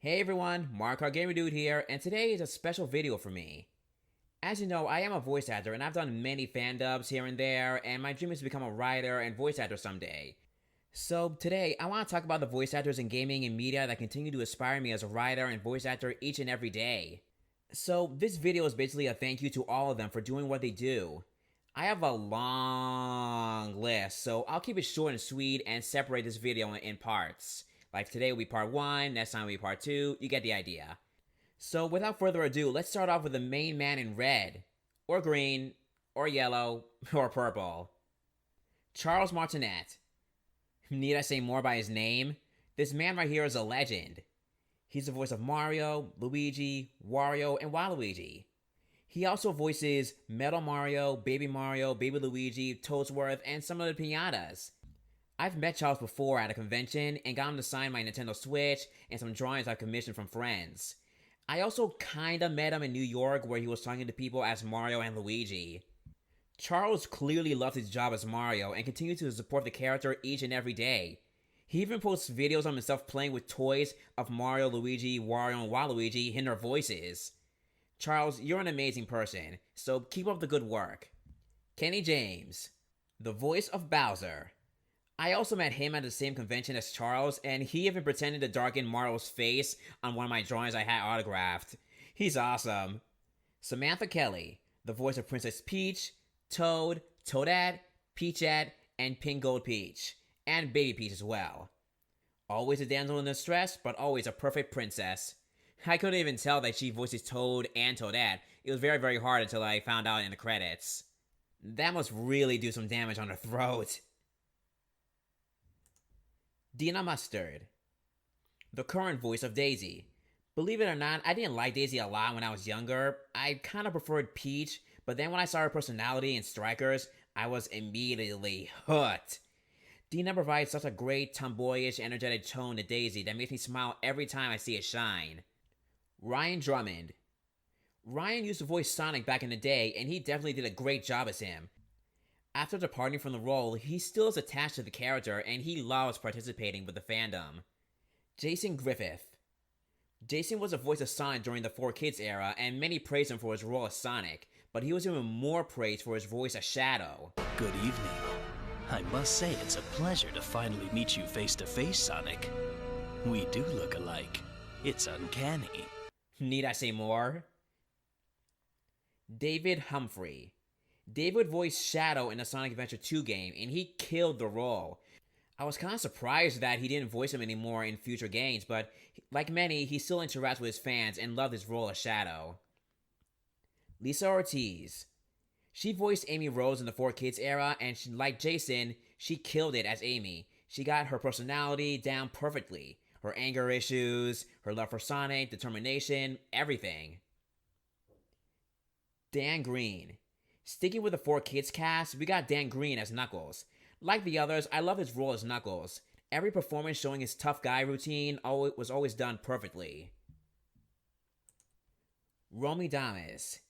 Hey everyone, Mark our Gamer Dude here, and today is a special video for me. As you know, I am a voice actor and I've done many fan dubs here and there, and my dream is to become a writer and voice actor someday. So today, I want to talk about the voice actors in gaming and media that continue to inspire me as a writer and voice actor each and every day. So this video is basically a thank you to all of them for doing what they do. I have a long list, so I'll keep it short and sweet and separate this video in parts. Like today will be part 1, next time will be part 2, you get the idea. So without further ado, let's start off with the main man in red, or green, or yellow, or purple. Charles Martinette. Need I say more by his name? This man right here is a legend. He's the voice of Mario, Luigi, Wario, and Waluigi. He also voices Metal Mario, Baby Luigi, Toadsworth, and some of the piñatas. I've met Charles before at a convention and got him to sign my Nintendo Switch and some drawings I've commissioned from friends. I also kinda met him in New York where he was talking to people as Mario and Luigi. Charles clearly loves his job as Mario and continues to support the character each and every day. He even posts videos of himself playing with toys of Mario, Luigi, Wario, and Waluigi in their voices. Charles, you're an amazing person, so keep up the good work. Kenny James, the voice of Bowser. I also met him at the same convention as Charles, and he even pretended to darken Mario's face on one of my drawings I had autographed. He's awesome. Samantha Kelly, the voice of Princess Peach, Toad, Toadette, Peachette, and Pink Gold Peach, and Baby Peach as well. Always a damsel in distress, but always a perfect princess. I couldn't even tell that she voices Toad and Toadette. It was very, very hard until I found out in the credits. That must really do some damage on her throat. Dina Mustard, the current voice of Daisy. Believe it or not, I didn't like Daisy a lot when I was younger. I kind of preferred Peach, but then when I saw her personality in Strikers, I was immediately hooked. Dina provides such a great, tomboyish, energetic tone to Daisy that makes me smile every time I see it shine. Ryan Drummond. Ryan used to voice Sonic back in the day, and he definitely did a great job as him. After departing from the role, he still is attached to the character, and he loves participating with the fandom. Jason Griffith. Jason was the voice of Sonic during the 4Kids era, and many praised him for his role as Sonic, but he was even more praised for his voice as Shadow. Good evening. I must say it's a pleasure to finally meet you face to face, Sonic. We do look alike. It's uncanny. Need I say more? David Humphrey. David voiced Shadow in the Sonic Adventure 2 game, and he killed the role. I was kind of surprised that he didn't voice him anymore in future games, but like many, he still interacts with his fans and loved his role as Shadow. Lisa Ortiz. She voiced Amy Rose in the 4Kids era, and like Jason, she killed it as Amy. She got her personality down perfectly. Her anger issues, her love for Sonic, determination, everything. Dan Green. Sticking with the 4Kids cast, we got Dan Green as Knuckles. Like the others, I love his role as Knuckles. Every performance showing his tough guy routine was always done perfectly. Romy Thomas.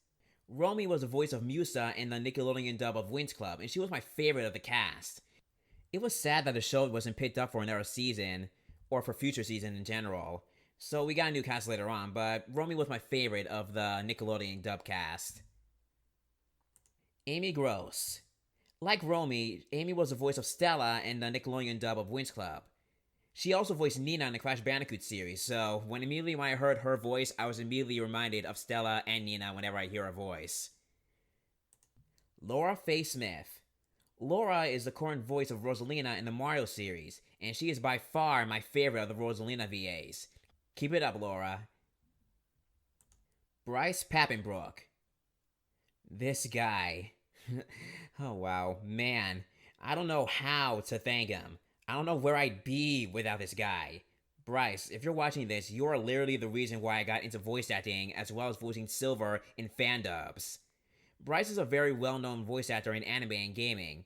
Romy was the voice of Musa in the Nickelodeon dub of Winx Club, and she was my favorite of the cast. It was sad that the show wasn't picked up for another season, or for future season in general, so we got a new cast later on, but Romy was my favorite of the Nickelodeon dub cast. Amy Gross. Like Romy, Amy was the voice of Stella in the Nickelodeon dub of Winx Club. She also voiced Nina in the Crash Bandicoot series, so when I heard her voice, I was immediately reminded of Stella and Nina whenever I hear her voice. Laurafay Smith. Laura is the current voice of Rosalina in the Mario series, and she is by far my favorite of the Rosalina VAs. Keep it up, Laura. Bryce Papenbrook. This guy. Oh wow, man. I don't know how to thank him. I don't know where I'd be without this guy. Bryce, if you're watching this, you are literally the reason why I got into voice acting as well as voicing Silver in fan dubs. Bryce is a very well-known voice actor in anime and gaming.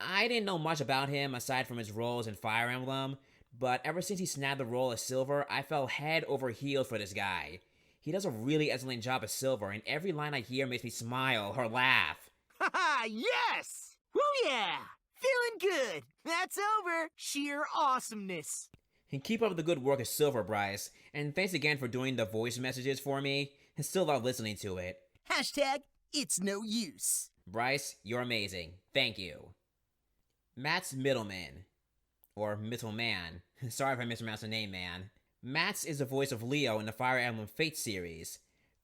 I didn't know much about him aside from his roles in Fire Emblem, but ever since he snagged the role as Silver, I fell head over heels for this guy. He does a really excellent job as Silver, and every line I hear makes me smile or laugh. Haha, yes! Woo yeah! Feeling good! That's over! Sheer awesomeness! And keep up the good work as Silver, Bryce, and thanks again for doing the voice messages for me. I still love listening to it. Hashtag, it's no use. Bryce, you're amazing. Thank you. Matt's Middleman. Or Middleman. Sorry if I mispronounced the name, man. Mats is the voice of Leo in the Fire Emblem Fate series.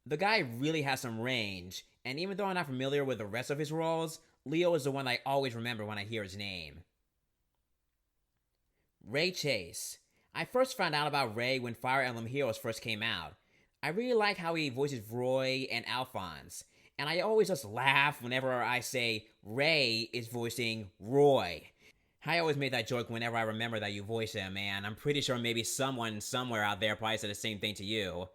The guy really has some range, and even though I'm not familiar with the rest of his roles, Leo is the one I always remember when I hear his name. Ray Chase. I first found out about Ray when Fire Emblem Heroes first came out. I really like how he voices Roy and Alphonse, and I always just laugh whenever I say Ray is voicing Roy. I always made that joke whenever I remember that you voice him, and I'm pretty sure maybe someone somewhere out there probably said the same thing to you.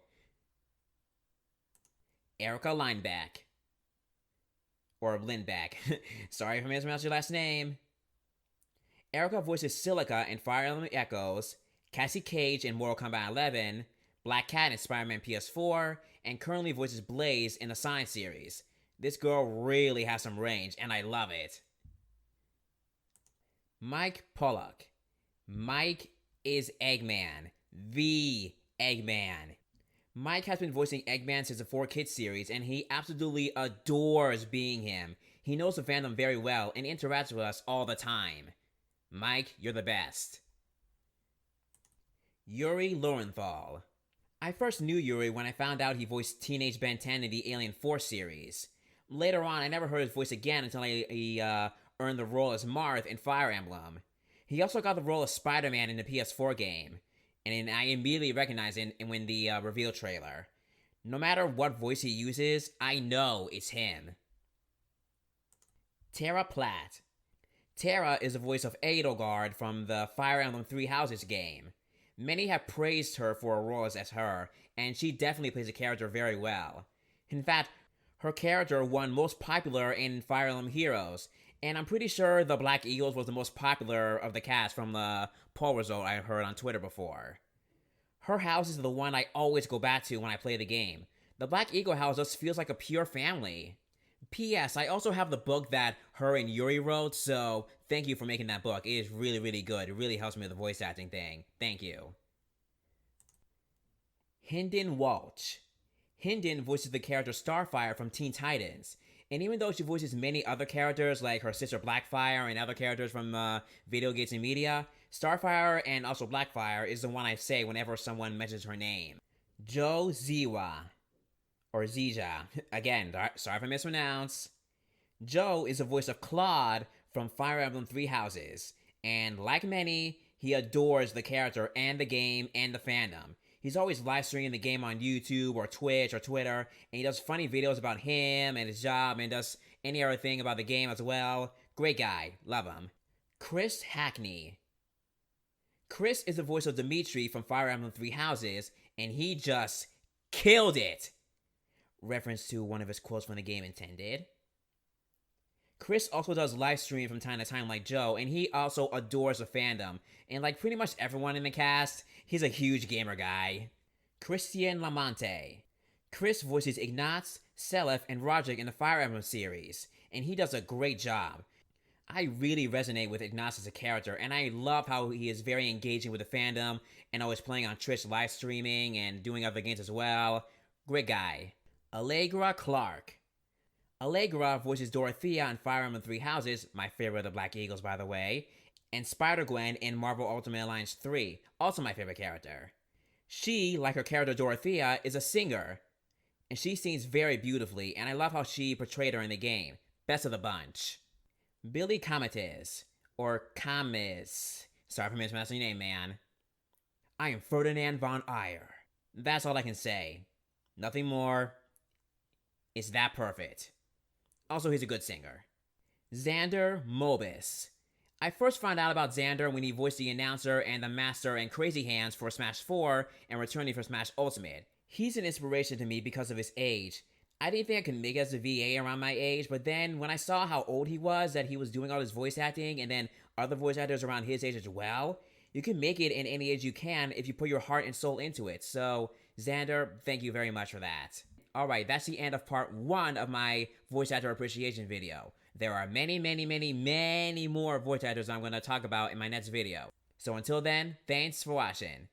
Erika Lineback. Or Lineback. Sorry if I mispronounced your last name. Erika voices Silica in Fire Emblem Echoes, Cassie Cage in Mortal Kombat 11, Black Cat in Spider-Man PS4, and currently voices Blaze in the Sonic series. This girl really has some range, and I love it. Mike Pollock. Mike is Eggman. The Eggman. Mike has been voicing Eggman since the 4Kids series, and he absolutely adores being him. He knows the fandom very well and interacts with us all the time. Mike, you're the best. Yuri Laurenthal. I first knew Yuri when I found out he voiced Teenage Ben 10 in the Alien Force series. Later on, I never heard his voice again until he earned the role as Marth in Fire Emblem. He also got the role of Spider-Man in the PS4 game, and I immediately recognized him in the reveal trailer. No matter what voice he uses, I know it's him. Tara Platt. Tara is the voice of Edelgard from the Fire Emblem Three Houses game. Many have praised her for her roles as her, and she definitely plays the character very well. In fact, her character won Most Popular in Fire Emblem Heroes, and I'm pretty sure the Black Eagles was the most popular of the cast from the poll result I heard on Twitter before. Her house is the one I always go back to when I play the game. The Black Eagle house just feels like a pure family. P.S. I also have the book that her and Yuri wrote, so thank you for making that book. It is really, really good. It really helps me with the voice acting thing. Thank you. Helen Walch. Helen voices the character Starfire from Teen Titans. And even though she voices many other characters like her sister Blackfire and other characters from video games and media, Starfire and also Blackfire is the one I say whenever someone mentions her name. Jo Ziwa. Or Zija. Again, sorry if I mispronounce. Jo is the voice of Claude from Fire Emblem Three Houses. And like many, he adores the character and the game and the fandom. He's always live streaming the game on YouTube or Twitch or Twitter, and he does funny videos about him and his job and does any other thing about the game as well. Great guy. Love him. Chris Hackney. Chris is the voice of Dimitri from Fire Emblem Three Houses, and he just killed it. Reference to one of his quotes from the game intended. Chris also does live stream from time to time like Joe, and he also adores the fandom. And like pretty much everyone in the cast, he's a huge gamer guy. Christian Lamonte. Chris voices Ignatz, Selef, and Roderick in the Fire Emblem series, and he does a great job. I really resonate with Ignatz as a character, and I love how he is very engaging with the fandom, and always playing on Twitch live streaming and doing other games as well. Great guy. Allegra Clark. Allegra voices Dorothea in Fire Emblem Three Houses, my favorite of the Black Eagles by the way, and Spider-Gwen in Marvel Ultimate Alliance 3, also my favorite character. She, like her character Dorothea, is a singer, and she sings very beautifully, and I love how she portrayed her in the game. Best of the bunch. Billy Comates, or Camis. Sorry for mispronouncing your name, man. I am Ferdinand von Eyre. That's all I can say. Nothing more. It's that perfect. Also, he's a good singer. Xandermobis. I first found out about Xander when he voiced the announcer and the master and Crazy Hands for Smash 4 and returning for Smash Ultimate. He's an inspiration to me because of his age. I didn't think I could make it as a VA around my age, but then when I saw how old he was, that he was doing all his voice acting, and then other voice actors around his age as well, you can make it in any age you can if you put your heart and soul into it. So, Xander, thank you very much for that. Alright, that's the end of part 1 of my voice actor appreciation video. There are many, many, many, many more voice actors I'm going to talk about in my next video. So until then, thanks for watching.